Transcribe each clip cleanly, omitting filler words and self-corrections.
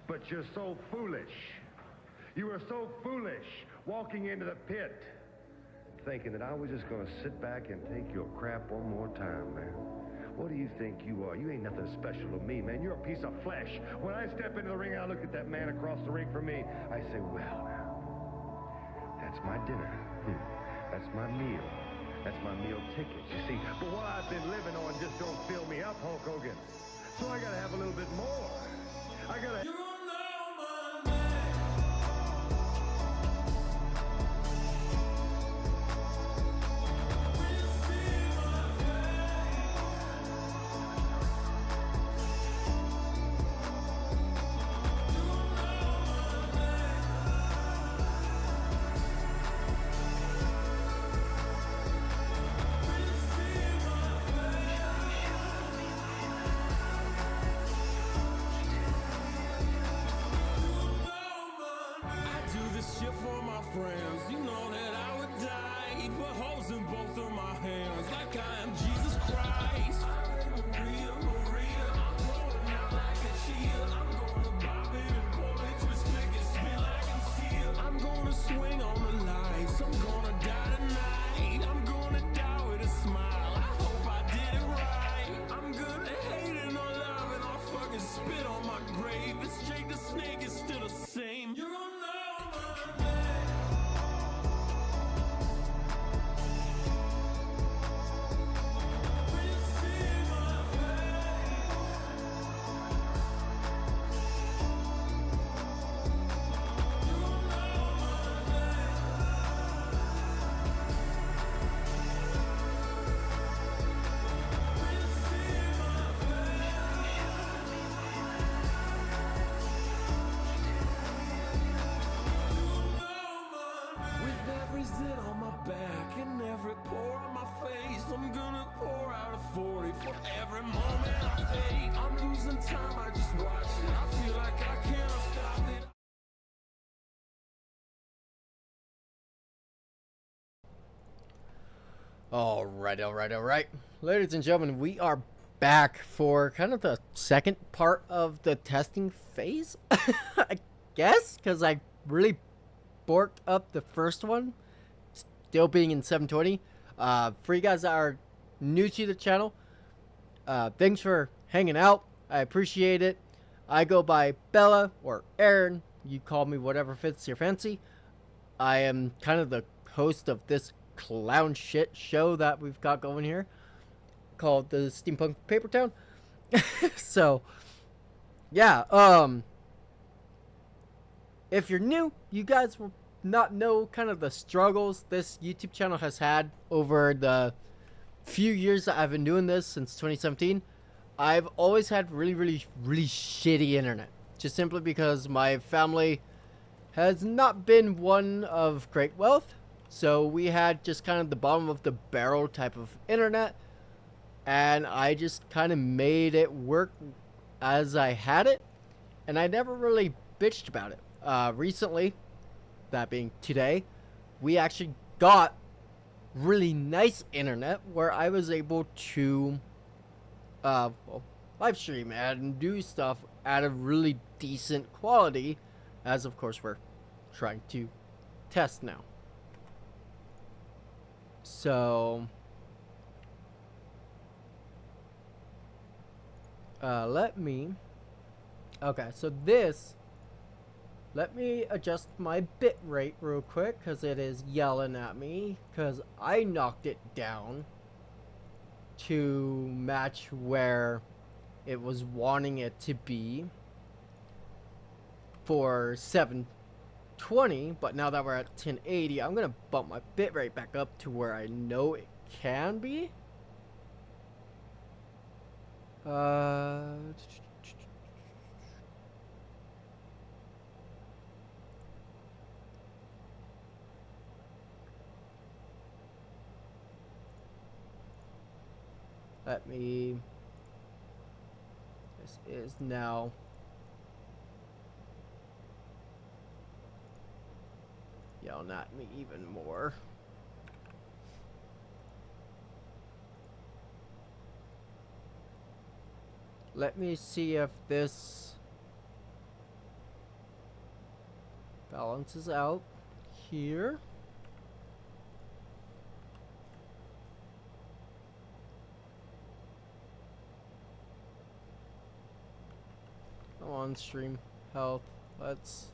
But you're so foolish. You were so foolish walking into the pit, thinking that I was just going to sit back and take your crap one more time, man. What do you think you are? You ain't nothing special to me, man. You're a piece of flesh. When I step into the ring, I look at that man across the ring from me. I say, well, now, that's my dinner. That's my meal. That's my meal ticket, you see. But what I've been living on just don't fill me up, Hulk Hogan. So I gotta have a little bit more. I gotta... Shit for my friends, you know that I would die. Put holes in both of my hands, like I am Jesus Christ. Maria, Maria, I'm rolling out like a cheetah. I'm gonna bob it and pull it, twist, flick it, spin like a seal. I'm gonna swing on the lights. I'm gonna die tonight. I'm gonna die with a smile. I hope I did it right. I'm good at hating or loving. I'll fucking spit on my grave. It's Jake the Snake, it's still the same. You're gonna know. On my back and every pore on my face, I'm gonna pour out a 40 for every moment I fade. I'm losing time, I just watch it. I feel like I can't stop it. Alright. Ladies and gentlemen, we are back for kind of the second part of the testing phase, I guess, because I really borked up the first one. Still being in 720. For you guys that are new to the channel, thanks for hanging out. I appreciate it. I go by Bella or Aaron. You call me whatever fits your fancy. I am kind of the host of this clown shit show that we've got going here called the Steampunk Paper Town. So, yeah. If you're new, you guys will not know kind of the struggles this YouTube channel has had over the few years that I've been doing this since 2017. I've always had really shitty internet, just simply because my family has not been one of great wealth, so we had just kind of the bottom of the barrel type of internet, and I just kind of made it work as I had it, and I never really bitched about it. Recently, that being today, we actually got really nice internet where I was able to well, live stream and do stuff at a really decent quality, as of course we're trying to test now. So let me adjust my bit rate real quick, because it is yelling at me because I knocked it down to match where it was wanting it to be for 720, but now that we're at 1080, I'm gonna bump my bit rate back up to where I know it can be. This is now yelling at me even more. Let me see if this balances out here. On stream health. Let's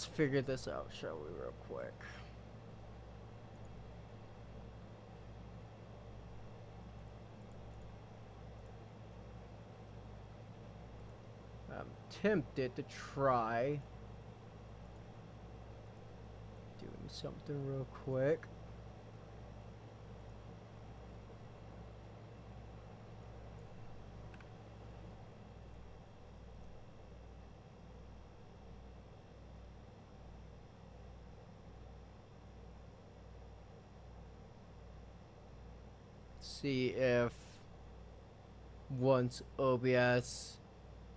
figure this out, shall we, real quick. I'm tempted to try doing something real quick. See if once OBS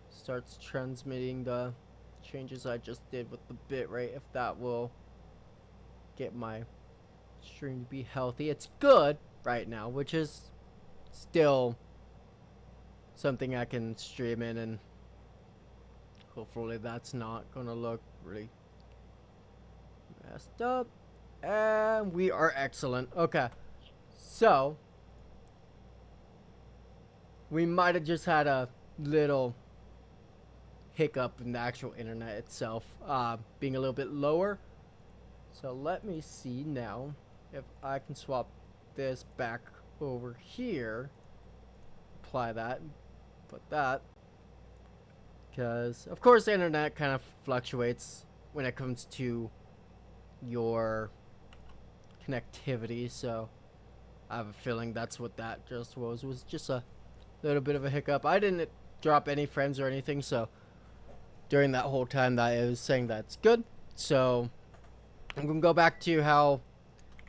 starts transmitting the changes I just did with the bitrate, if that will get my stream to be healthy. It's good right now, which is still something I can stream in, and hopefully that's not gonna look really messed up. And we are excellent. Okay, so we might have just had a little hiccup in the actual internet itself, being a little bit lower. So let me see now if I can swap this back over here, apply that, put that, because of course the internet kind of fluctuates when it comes to your connectivity, so I have a feeling that's what that just was just a little bit of a hiccup. I didn't drop any frames or anything, so during that whole time that I was saying that's good. So I'm gonna go back to how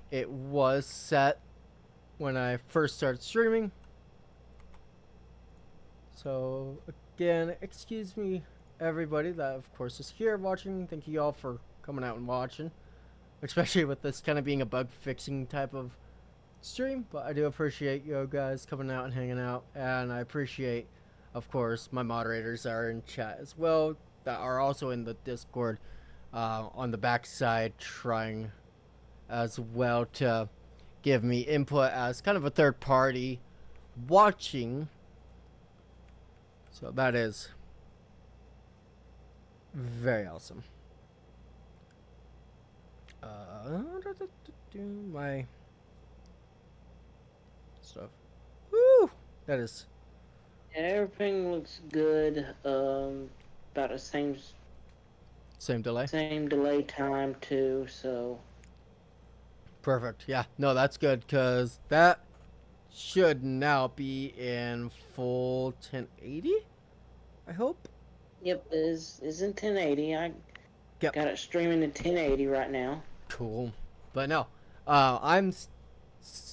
it was set when I first started streaming. So again, excuse me everybody that of course is here watching. Thank you all for coming out and watching, especially with this kind of being a bug fixing type of stream. But I do appreciate you guys coming out and hanging out, and I appreciate of course my moderators that are in chat as well, that are also in the Discord on the backside, trying as well to give me input as kind of a third party watching. So that is very awesome. My stuff. Woo! That is. Everything looks good. About the same delay time too. So perfect. Yeah. No, that's good, because that should now be in full 1080. I hope. Yep, is in 1080. I Yep. got it streaming in 1080 right now. Cool. But no, I'm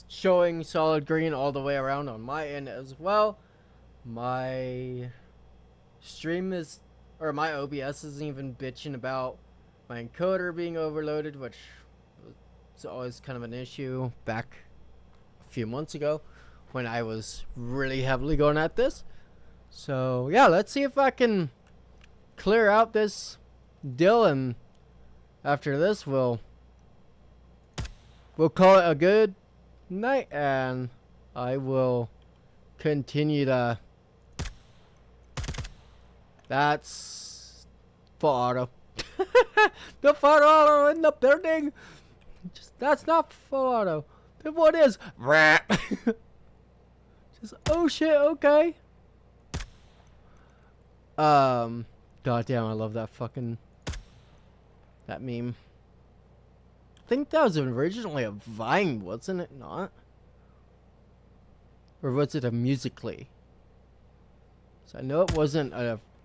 showing solid green all the way around on my end as well. My stream is, or my OBS isn't even bitching about my encoder being overloaded, which was always kind of an issue back a few months ago when I was really heavily going at this. So yeah, let's see if I can clear out this deal, and after this we'll call it a good night, and I will continue to. That's full auto. The full auto in the building. That's not full auto. Then what is? Just oh shit. Okay. Goddamn, I love that fucking that meme. I think that was originally a Vine, wasn't it not? Or was it a Musical.ly? So I know it wasn't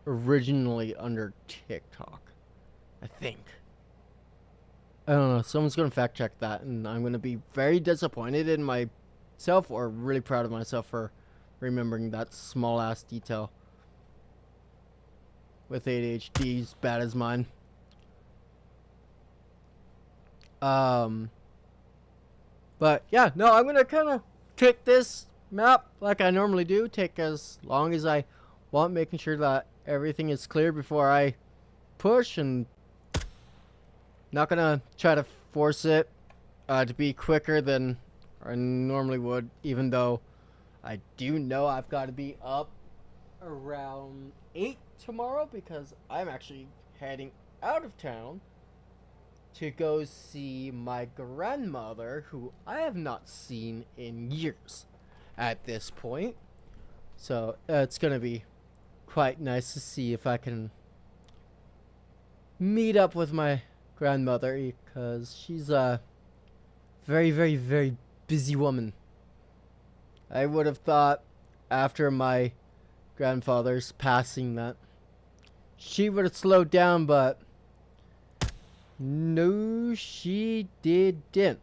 originally under TikTok, I think. I don't know. Someone's going to fact check that, and I'm going to be very disappointed in myself, or really proud of myself for remembering that small ass detail. With ADHD as bad as mine. But yeah, no, I'm gonna kind of take this map like I normally do, take as long as I want making sure that everything is clear before I push, and not gonna try to force it to be quicker than I normally would, even though I do know I've got to be up around 8 tomorrow because I'm actually heading out of town to go see my grandmother, who I have not seen in years at this point. So it's gonna be quite nice to see if I can meet up with my grandmother, because she's a very, very, very busy woman. I would have thought after my grandfather's passing that she would have slowed down, but no, she didn't.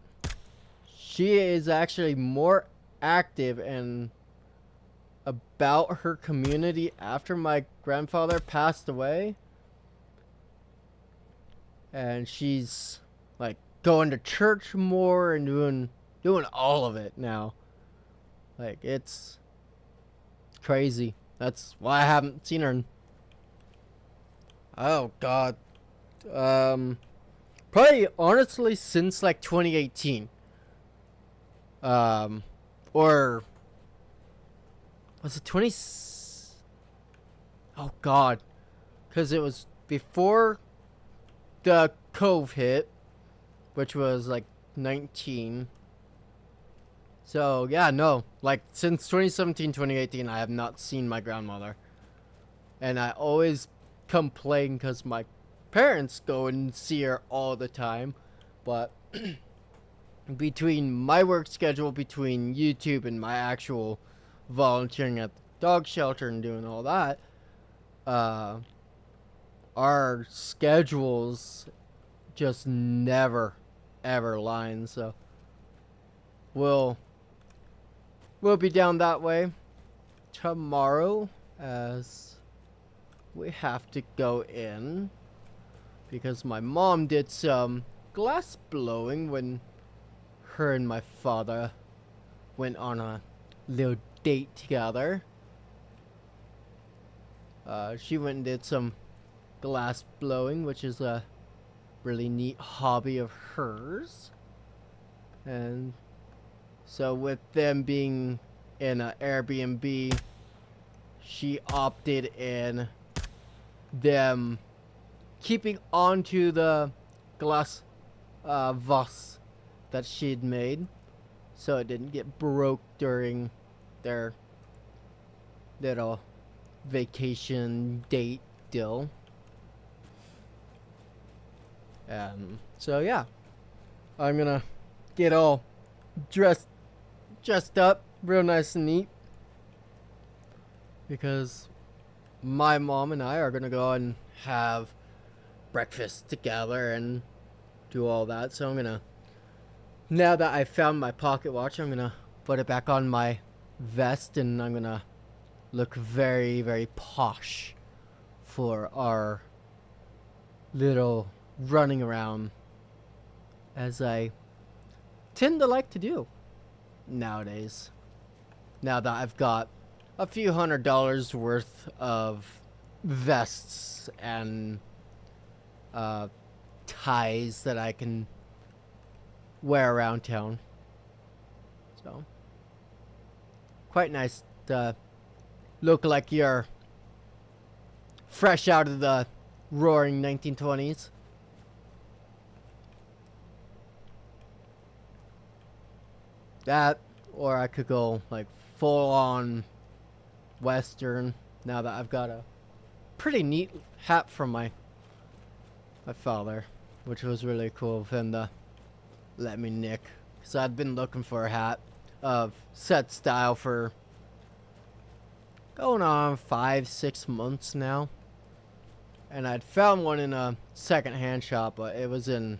She is actually more active and about her community after my grandfather passed away. And she's like going to church more and doing all of it now. Like, it's crazy. That's why I haven't seen her in, oh god, probably honestly since like 2018. Or was it 20? Oh god, because it was before the Cove hit, which was like 19. So yeah, no, like since 2017, 2018, I have not seen my grandmother, and I always complain because my parents go and see her all the time, but between my work schedule, between YouTube and my actual volunteering at the dog shelter and doing all that, our schedules just never ever line. So we'll be down that way tomorrow, as we have to go in because my mom did some glass blowing when her and my father went on a little date together. She went and did some glass blowing, which is a really neat hobby of hers. And so with them being in an Airbnb, she opted in them keeping onto the glass vase that she'd made, so it didn't get broke during their little vacation date deal. So yeah, I'm gonna get all dressed up real nice and neat, because my mom and I are gonna go and have breakfast together and do all that. So I'm gonna, now that I found my pocket watch, I'm gonna put it back on my vest, and I'm gonna look very, very posh for our little running around, as I tend to like to do nowadays, now that I've got a few $100s worth of vests and ties that I can wear around town. So quite nice to look like you're fresh out of the roaring 1920s. That, or I could go like full on Western, now that I've got a pretty neat hat from my father, which was really cool of him to let me nick, because I'd been looking for a hat of set style for going on 5-6 months now, and I'd found one in a second-hand shop, but it was in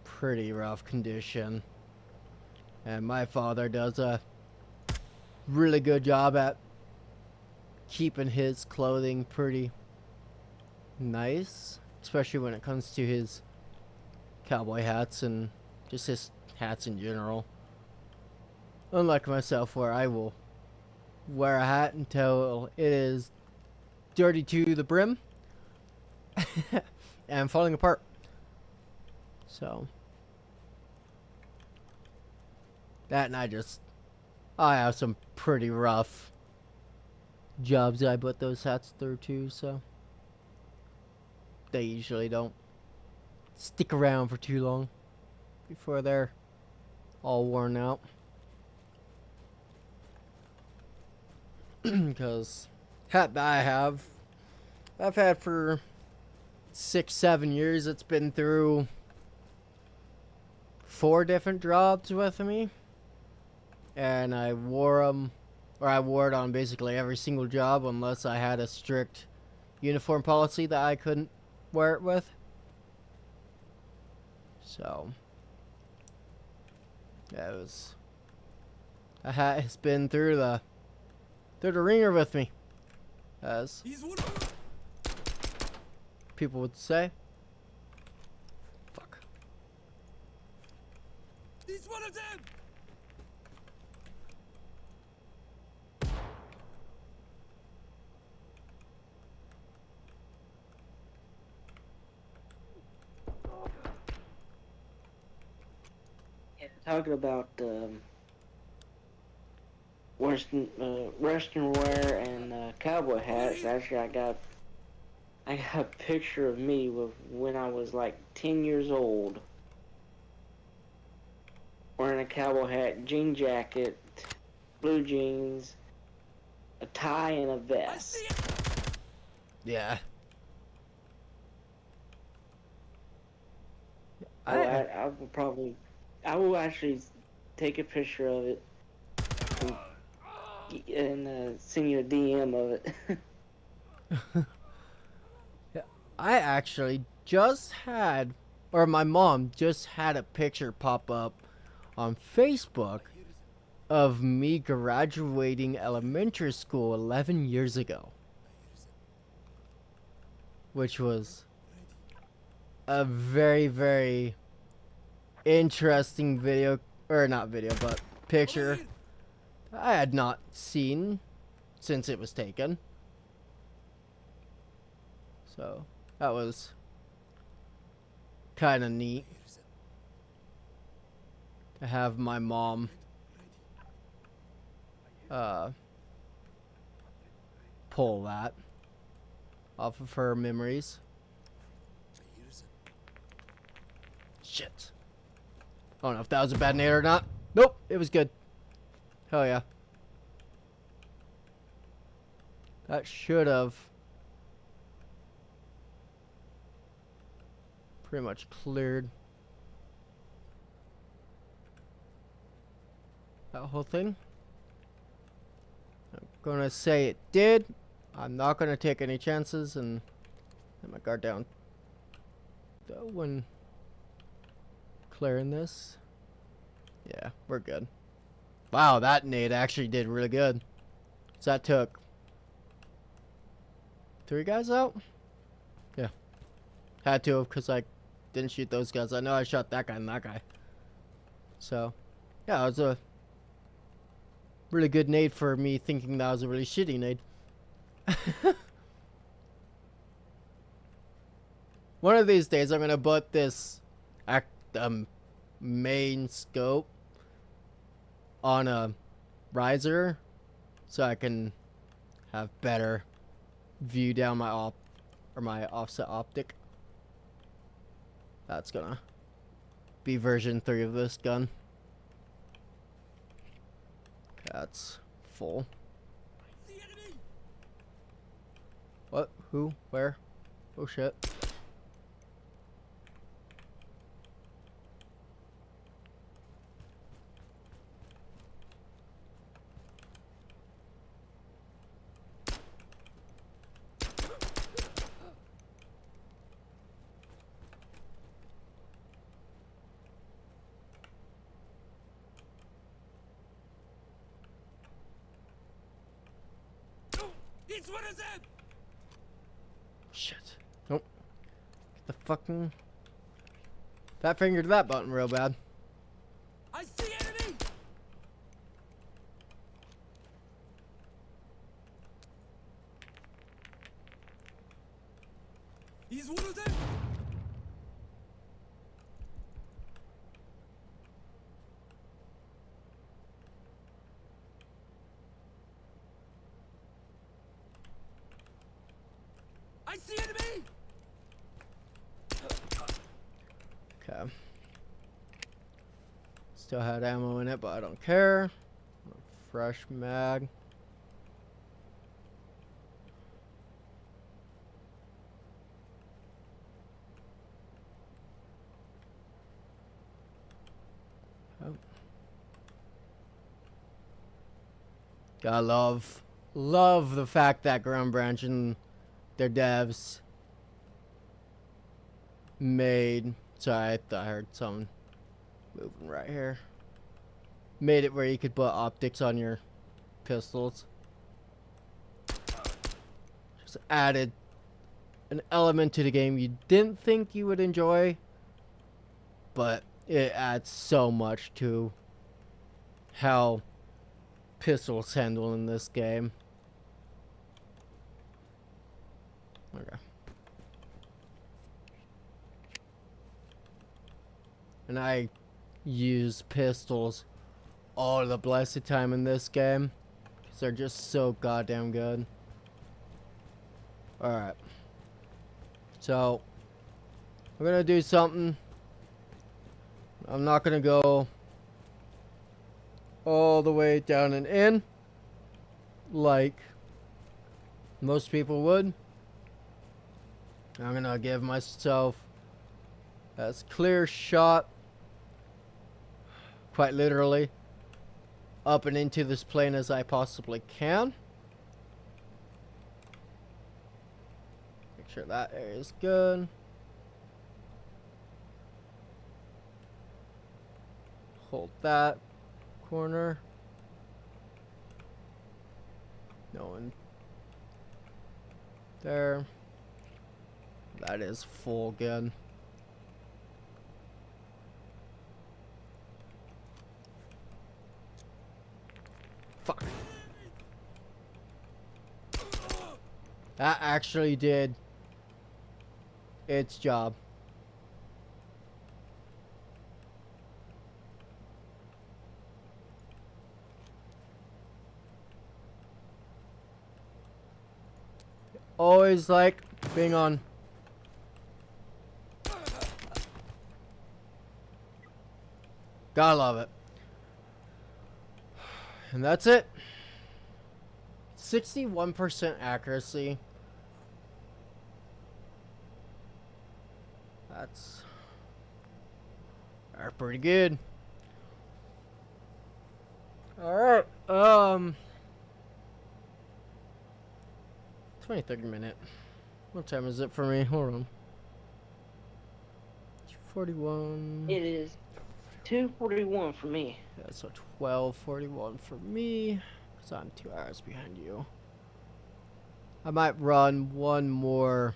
pretty rough condition. And my father does a really good job at keeping his clothing pretty nice, especially when it comes to his cowboy hats and just his hats in general. Unlike myself, where I will wear a hat until it is dirty to the brim and falling apart. So that, and I have some pretty rough jobs I put those hats through too, so they usually don't stick around for too long before they're all worn out. Because hat that I've had for 6-7 years. It's been through 4 different jobs with me, and I wore it on basically every single job unless I had a strict uniform policy that I couldn't wear it with. So yeah, a hat has been through the ringer with me, as people would say. Fuck. He's one of them! Yeah, talking about Western wear and cowboy hats. Actually, I got a picture of me with when I was like 10 years old, wearing a cowboy hat, jean jacket, blue jeans, a tie, and a vest. Yeah. I will actually take a picture of it and send you a DM of it. Yeah, I actually just had, or my mom just had a picture pop up on Facebook of me graduating elementary school 11 years ago, which was a very, very interesting video, or not video, but picture I had not seen since it was taken. So that was kind of neat to have my mom pull that off of her memories. Shit. I don't know if that was a bad nade or not. Nope, it was good. Hell yeah. That should have pretty much cleared that whole thing. I'm gonna say it did. I'm not gonna take any chances and let my guard down though when clearing this. Yeah, we're good. Wow, that nade actually did really good. So that took 3 guys out? Yeah. Had to have, because I didn't shoot those guys. I know I shot that guy and that guy. So, yeah, it was a really good nade for me thinking that was a really shitty nade. One of these days, I'm going to put this main scope on a riser so I can have better view down my offset optic. That's gonna be version 3 of this gun. That's full. What? Who? Where? Oh shit. It's one of them! Shit. Nope. Get the fucking fat finger to that button real bad. I see enemy! I see enemy! Okay. Still had ammo in it, but I don't care. Fresh mag. Oh. Gotta love the fact that Ground Branch and their devs made. Sorry, I thought I heard someone moving right here. Made it where you could put optics on your pistols. Just added an element to the game you didn't think you would enjoy, but it adds so much to how pistols handle in this game. Okay. And I use pistols all the blessed time in this game, because they're just so goddamn good. Alright. So, we're gonna do something. I'm not gonna go all the way down and in like most people would. I'm gonna give myself as clear shot, quite literally, up and into this plane as I possibly can. Make sure that area is good. Hold that corner. No one there. That is full good. Fuck. That actually did its job. Always like being on. Gotta love it. And that's it. 61% accuracy. That's pretty good. Alright, 20-30 minute. What time is it for me? Hold on. 41. It is 2:41 for me. Yeah, so 12:41 for me. Because I'm 2 hours behind you. I might run one more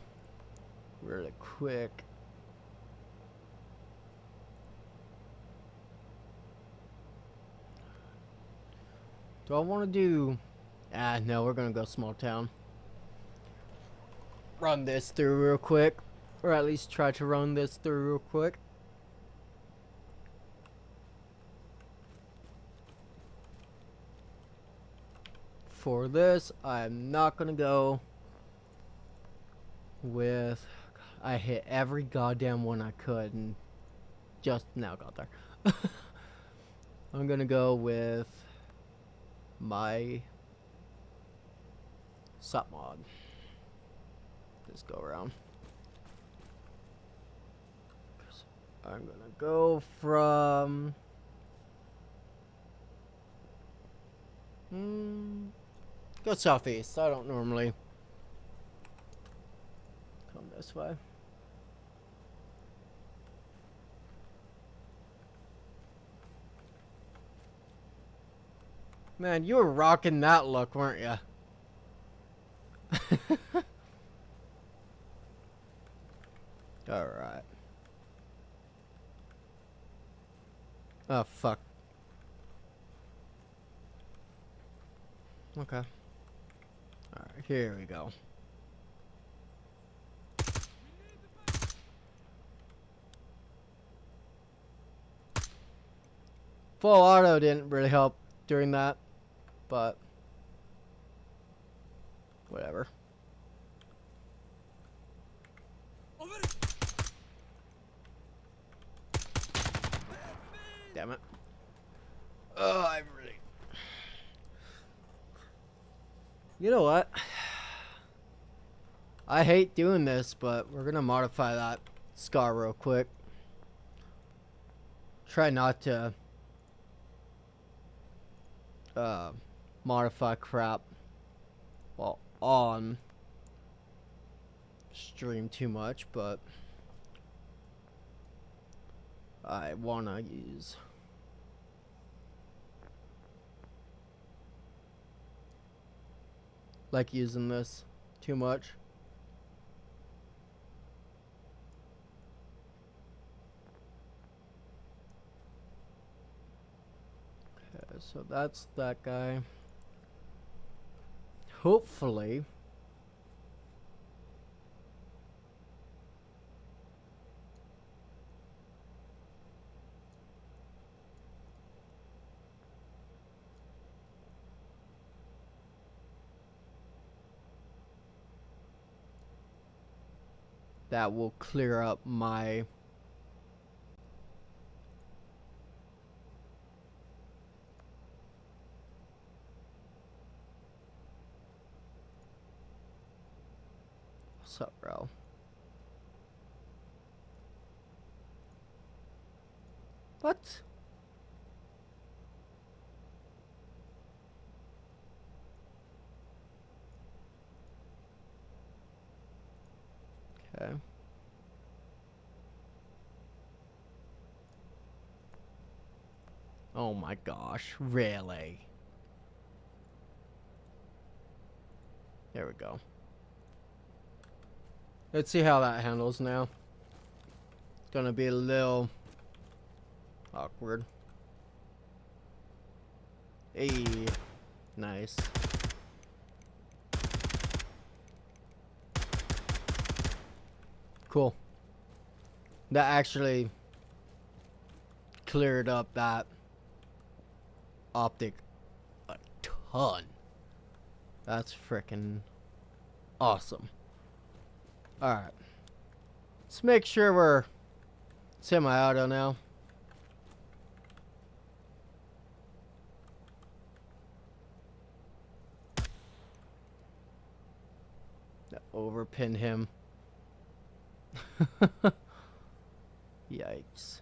really quick. Do I want to do... no, we're going to go small town. Run this through real quick. Or at least try to run this through real quick. For this, I'm not going to go with... I hit every goddamn one I could and just now got there. I'm going to go with my sup mod. Just go around. I'm gonna go from go southeast. I don't normally come this way. Man, you were rocking that look, weren't you? Alright. Oh, fuck. Okay. Alright, here we go. full auto didn't really help during that, but whatever. Damn it. Oh, I really... You know what? I hate doing this, but we're gonna modify that scar real quick. Try not to modify crap while on stream too much, but I wanna use using this too much. Okay, so that's that guy. Hopefully that will clear up my what's up, bro? What? Okay. Oh my gosh, really? There we go. Let's see how that handles now. Gonna be a little awkward. Hey, nice. Cool. That actually cleared up that optic a ton. That's freaking awesome. Alright. Let's make sure we're semi-auto now. Overpin him. Yikes.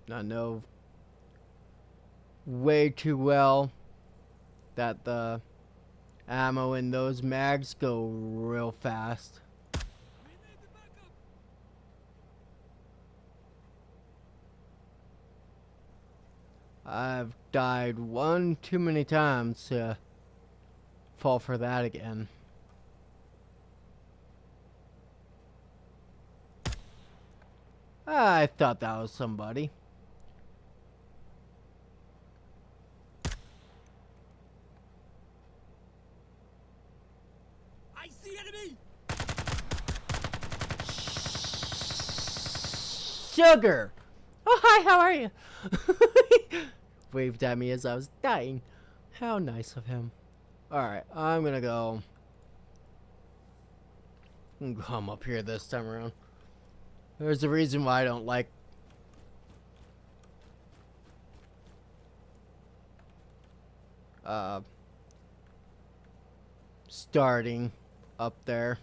I know way too well that the ammo in those mags go real fast. I've died one too many times to fall for that again. I thought that was somebody. I see enemy. Sugar! Oh, hi, how are you? Waved at me as I was dying. How nice of him. Alright, I'm gonna go. Come up here this time around. There's a reason why I don't like starting up there.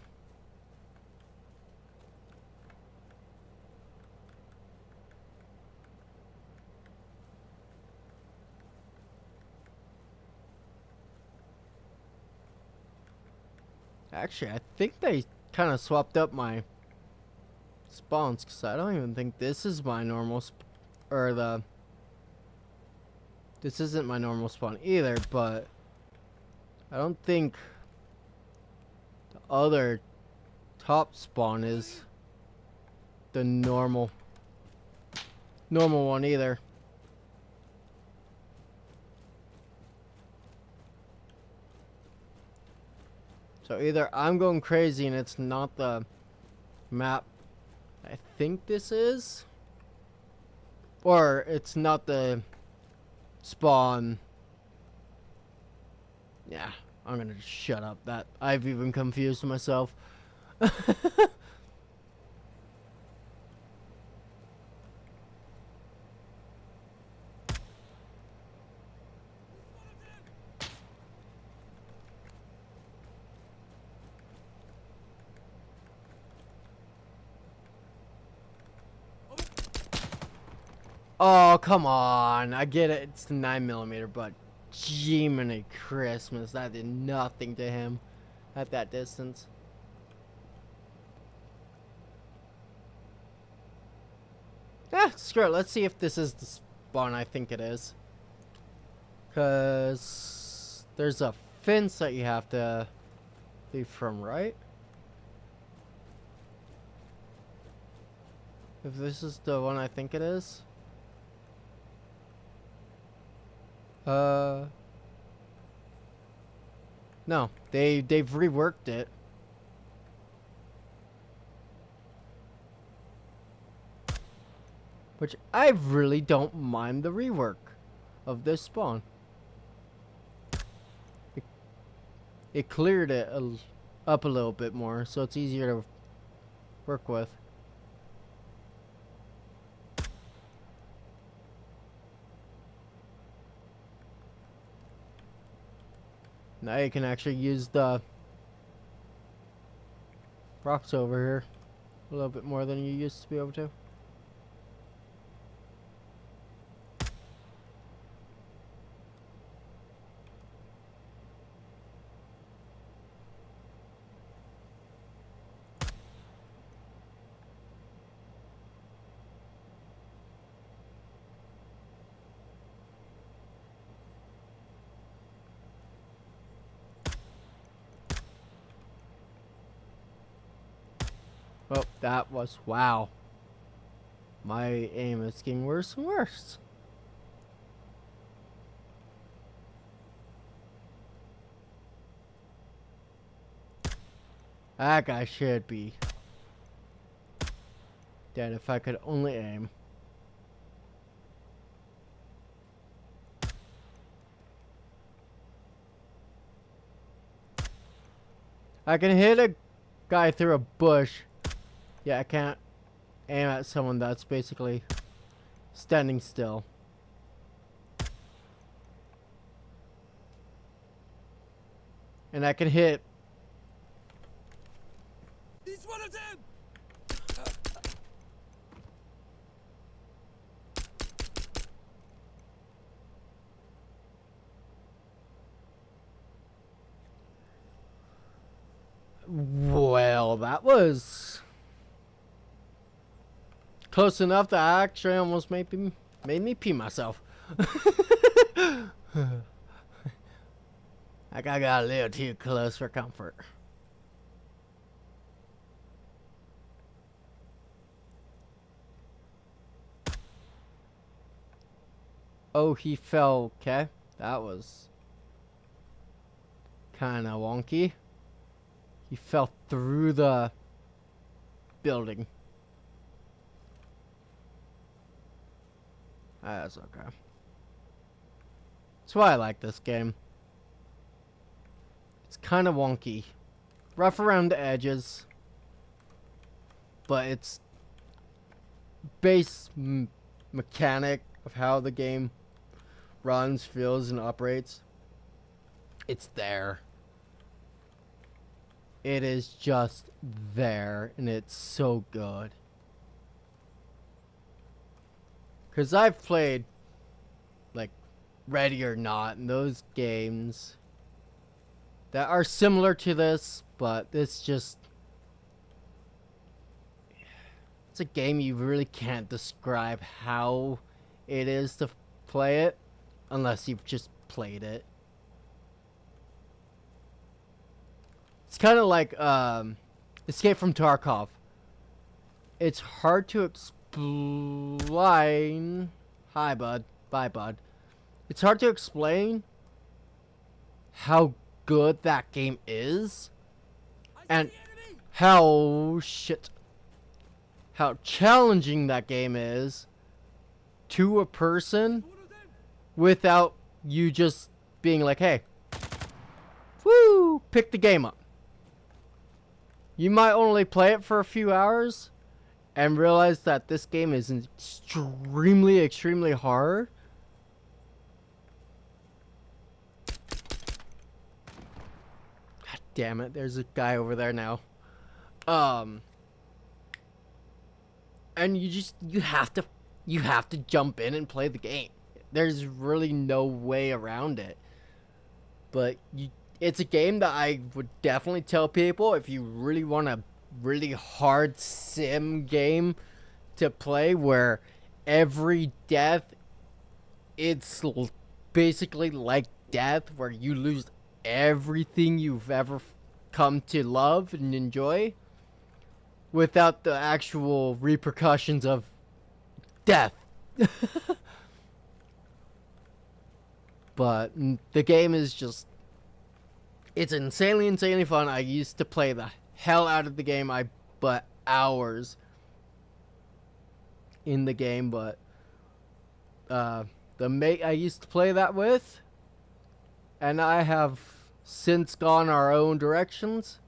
Actually, I think they kind of swapped up my spawns, because I don't even think this is my normal this isn't my normal spawn either, but I don't think the other top spawn is the normal one either. So either I'm going crazy and it's not the map I think this is, or it's not the spawn. Yeah, I'm gonna just shut up. That I've even confused myself. Oh, come on. I get it. It's the 9mm, but Jiminy Christmas. That did nothing to him at that distance. Screw it. Let's see if this is the spawn I think it is. Because there's a fence that you have to leave from, right? If this is the one I think it is. No, they've reworked it. Which I really don't mind the rework of this spawn. It cleared it up a little bit more, so it's easier to work with. Now you can actually use the rocks over here a little bit more than you used to be able to. Oh, that was, wow. My aim is getting worse and worse. That guy should be dead if I could only aim. I can hit a guy through a bush. Yeah, I can't aim at someone that's basically standing still. And I can hit. He's one of them! Well, that was close enough that I actually almost made me pee myself. Like I got a little too close for comfort. Oh, he fell. Okay, that was kind of wonky. He fell through the building. That's okay. That's why I like this game. It's kind of wonky. Rough around the edges. But its base mechanic of how the game runs, feels, and operates, it's there. It is just there, and it's so good. Because I've played, like, Ready or Not, and those games that are similar to this, but this just... It's a game you really can't describe how it is to play it, unless you've just played it. It's kind of like Escape from Tarkov. It's hard to explain. Hi, bud. Bye, bud. It's hard to explain how good that game is and how challenging that game is to a person without you just being like, hey, woo, pick the game up. You might only play it for a few hours and realize that this game is extremely hard. God damn it, there's a guy over there now. And you have to jump in and play the game. There's really no way around it. But it's a game that I would definitely tell people if you really want a really hard sim game to play where every death, it's basically like death, where you lose everything you've ever come to love and enjoy without the actual repercussions of death. But the game is just, it's insanely fun. I used to play the hell out of the game. I put hours in the game, but the mate I used to play that with and I have since gone our own directions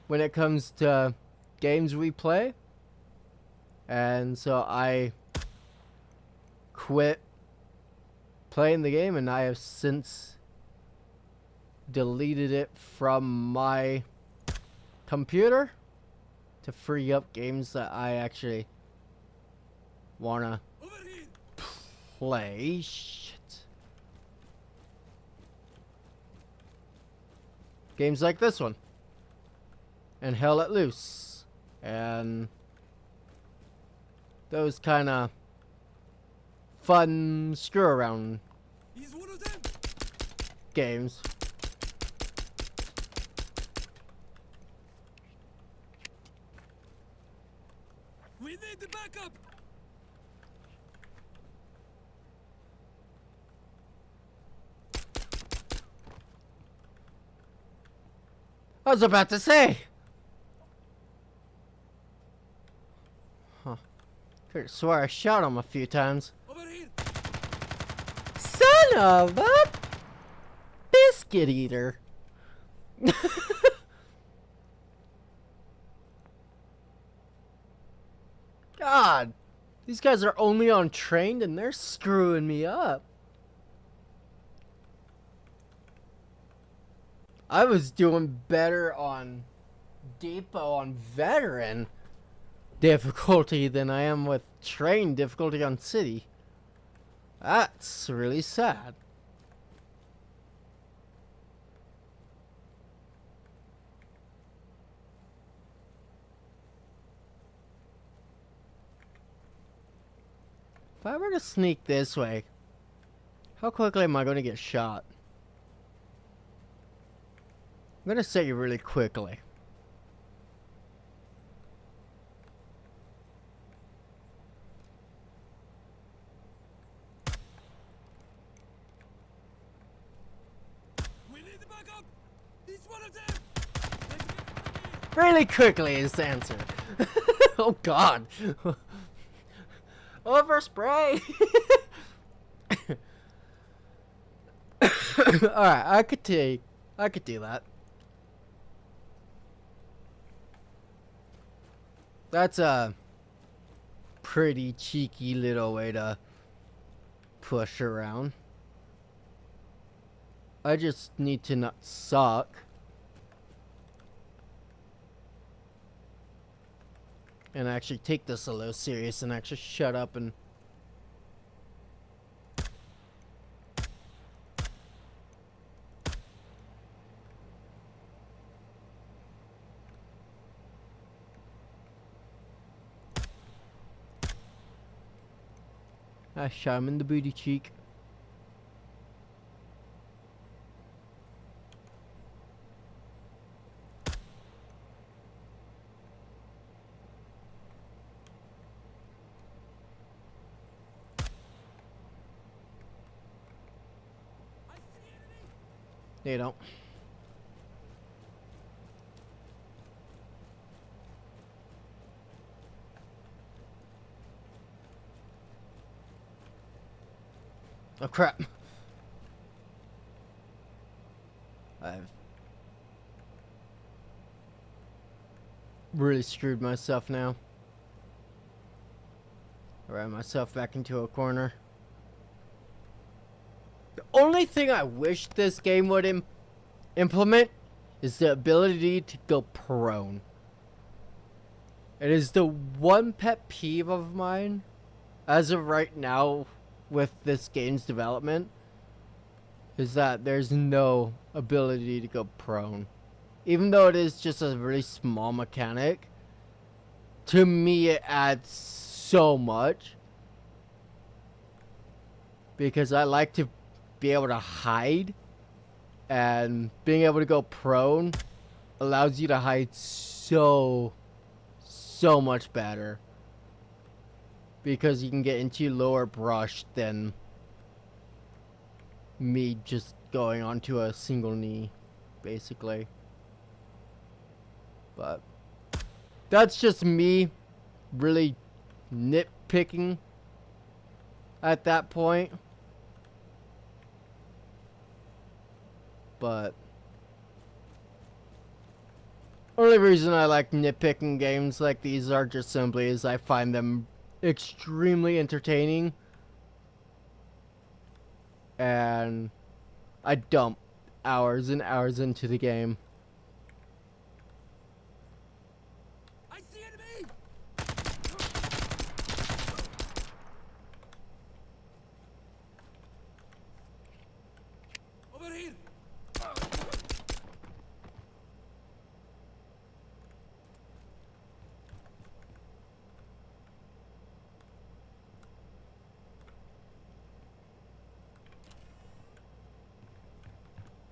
when it comes to games we play. And so I quit playing the game, and I have since deleted it from my computer to free up games that I actually wanna play. Shit. Games like this one and Hell Let Loose and those kind of fun screw around games. We need the backup. I was about to say. Huh. Could swear I shot him a few times. Over here. Son of a biscuit eater. God, these guys are only on trained and they're screwing me up. I was doing better on Depot on veteran difficulty than I am with trained difficulty on city. That's really sad. If I were to sneak this way, how quickly am I going to get shot? I'm going to say really quickly. We need the backup. He's one of them. Really quickly is the answer. Oh God. Overspray. Alright, I could do that. That's a pretty cheeky little way to push around. I just need to not suck. And actually take this a little serious and actually shut up and... I shot him in the booty cheek. They don't. Oh crap. I've really screwed myself now. I ran myself back into a corner. The only thing I wish this game would implement is the ability to go prone. It is the one pet peeve of mine as of right now with this game's development, is that there's no ability to go prone. Even though it is just a really small mechanic, to me it adds so much. Because I like to be able to hide, and being able to go prone allows you to hide so much better, because you can get into lower brush than me just going onto a single knee, basically. But that's just me really nitpicking at that point. But only reason I like nitpicking games like these are just simply is I find them extremely entertaining, and I dump hours and hours into the game. I see enemy! Over here!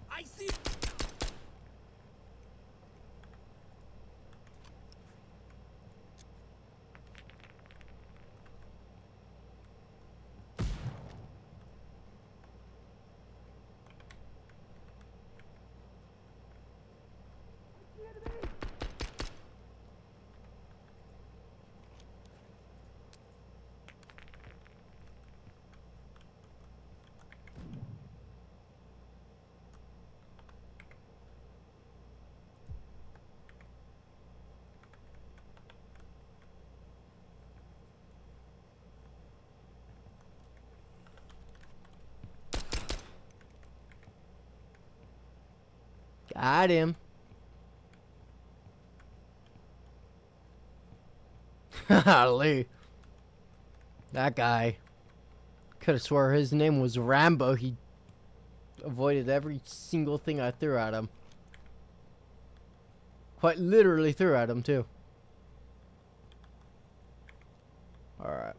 I see. Got him. Golly. That guy. Could have swore his name was Rambo. He avoided every single thing I threw at him. Quite literally threw at him, too. Alright.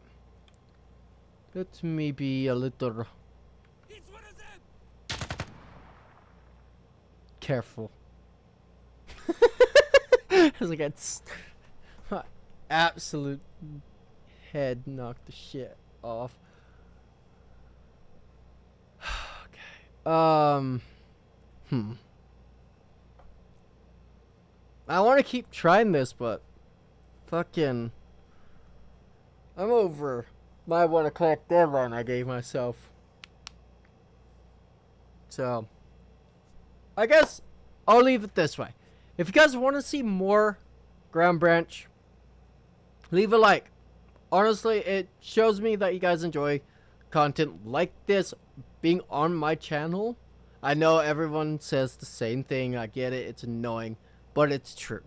Let me be a little It's one of them! careful. As I got my absolute head knocked the shit off. Okay. I want to keep trying this, but fucking I'm over my 1 o'clock deadline I gave myself. So I guess I'll leave it this way. If you guys want to see more Ground Branch, leave a like. Honestly, it shows me that you guys enjoy content like this being on my channel. I know everyone says the same thing. I get it. It's annoying, but it's true.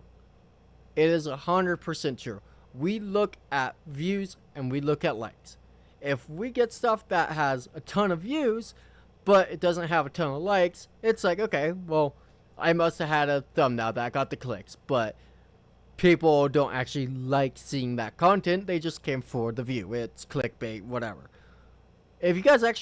It is 100% true. We look at views and we look at likes. If we get stuff that has a ton of views, but it doesn't have a ton of likes, it's like, okay, well, I must have had a thumbnail that got the clicks, but people don't actually like seeing that content. They just came for the view. It's clickbait, whatever. If you guys actually